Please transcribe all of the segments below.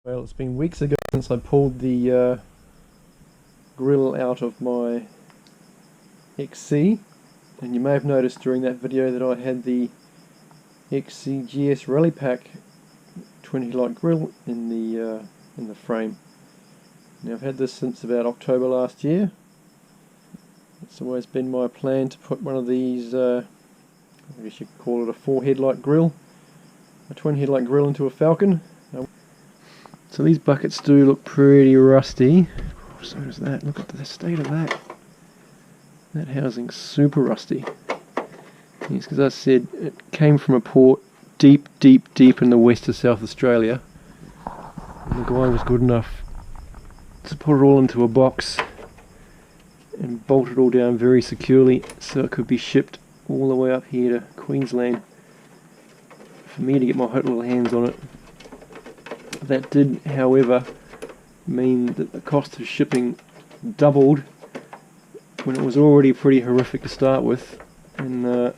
Well, it's been weeks ago since I pulled the grill out of my XC, and you may have noticed during that video that I had the XC GS Rally Pack 20 light grill in the frame. Now I've had this since about October last year. It's always been my plan to put one of these, I guess you could call it a 4 headlight grill, a twin headlight grill into a Falcon. So these buckets do look pretty rusty. So does that. Look at the state of that. That housing's super rusty. Yes, because I said it came from a port deep in the west of South Australia. And the guy was good enough to put it all into a box and bolt it all down very securely so it could be shipped all the way up here to Queensland for me to get my hot little hands on it. That did, however, mean that the cost of shipping doubled when it was already pretty horrific to start with, and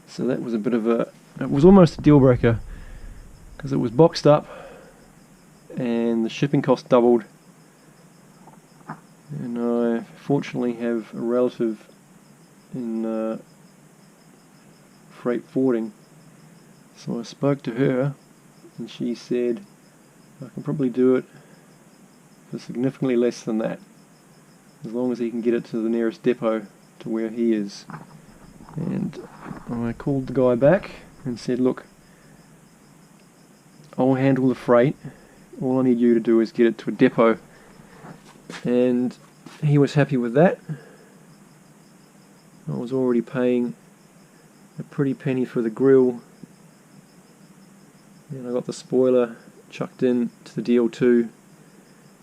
so that was a bit of a, it was almost a deal breaker, because it was boxed up and the shipping cost doubled, and I fortunately have a relative in freight forwarding, so I spoke to her. And she said, I can probably do it for significantly less than that, as long as he can get it to the nearest depot to where he is. And I called the guy back and said, look, I'll handle the freight, all I need you to do is get it to a depot. And he was happy with that. I was already paying a pretty penny for the grill, and I got the spoiler chucked in to the deal too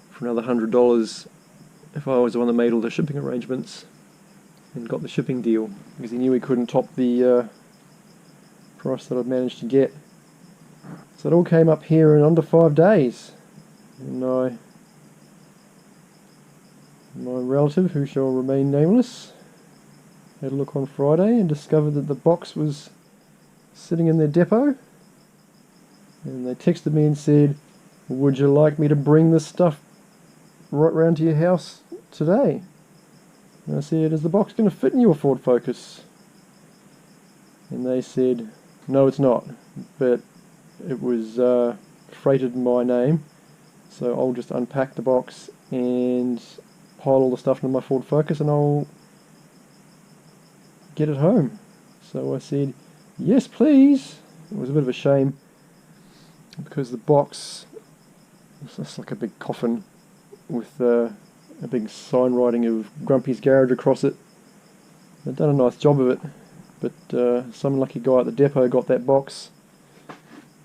for another $100 if I was the one that made all the shipping arrangements and got the shipping deal, because he knew he couldn't top the price that I'd managed to get. So it all came up here in under 5 days, and my relative, who shall remain nameless, had a look on Friday and discovered that the box was sitting in their depot. And they texted me and said, would you like me to bring this stuff right round to your house today? And I said, is the box going to fit in your Ford Focus? And they said, no, it's not, but it was freighted in my name, so I'll just unpack the box and pile all the stuff into my Ford Focus and I'll get it home. So I said, yes please. It was a bit of a shame, because the box was just like a big coffin with a big sign writing of Grumpy's Garage across it. They've done a nice job of it, but some lucky guy at the depot got that box,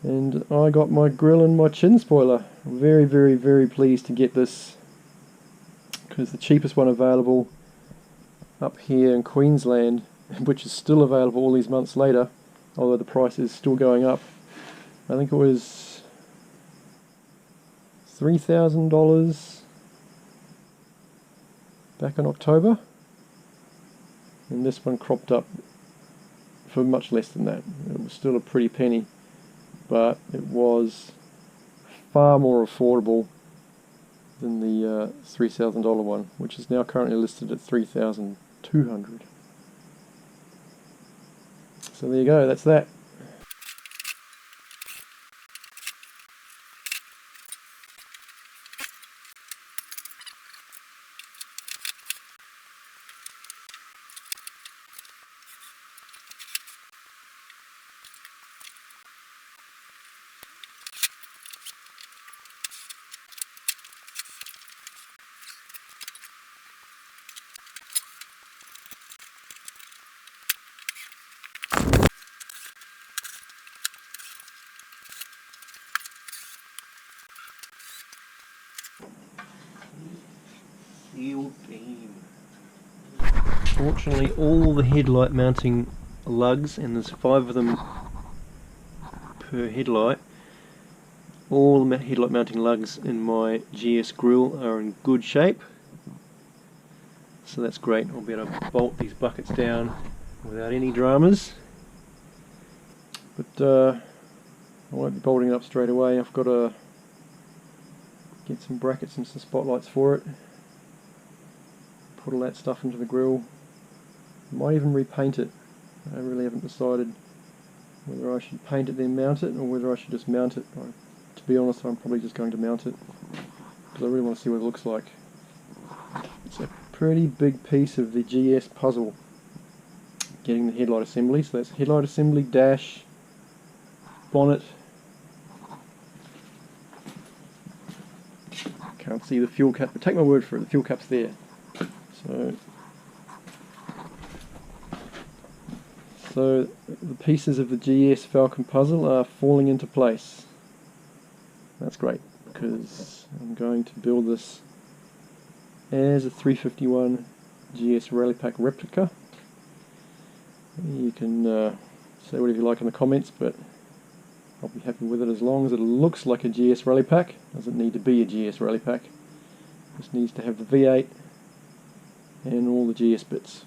and I got my grill and my chin spoiler. I'm very pleased to get this, because the cheapest one available up here in Queensland, which is still available all these months later, although the price is still going up, I think it was $3,000 back in October, and this one cropped up for much less than that. It was still a pretty penny, but it was far more affordable than the $3,000 one, which is now currently listed at $3,200. So there you go, that's that. Fortunately, all the headlight mounting lugs, and there's 5 of them per headlight, all the headlight mounting lugs in my GS grill are in good shape, so that's great. I'll be able to bolt these buckets down without any dramas. But I won't be bolting it up straight away. I've got to get some brackets and some spotlights for it. Put all that stuff into the grille. Might even repaint it. I really haven't decided whether I should paint it then mount it, or whether I should just mount it. To be honest, I'm probably just going to mount it, because I really want to see what it looks like. It's a pretty big piece of the GS puzzle, getting the headlight assembly. So that's headlight assembly, dash, bonnet. Can't see the fuel cap, but take my word for it, the fuel cap's there. So the pieces of the GS Falcon puzzle are falling into place. That's great, because I'm going to build this as a 351 GS Rally Pack replica. You can say whatever you like in the comments, but I'll be happy with it as long as it looks like a GS Rally Pack. Doesn't need to be a GS Rally Pack. Just needs to have the V8 and all the GS bits.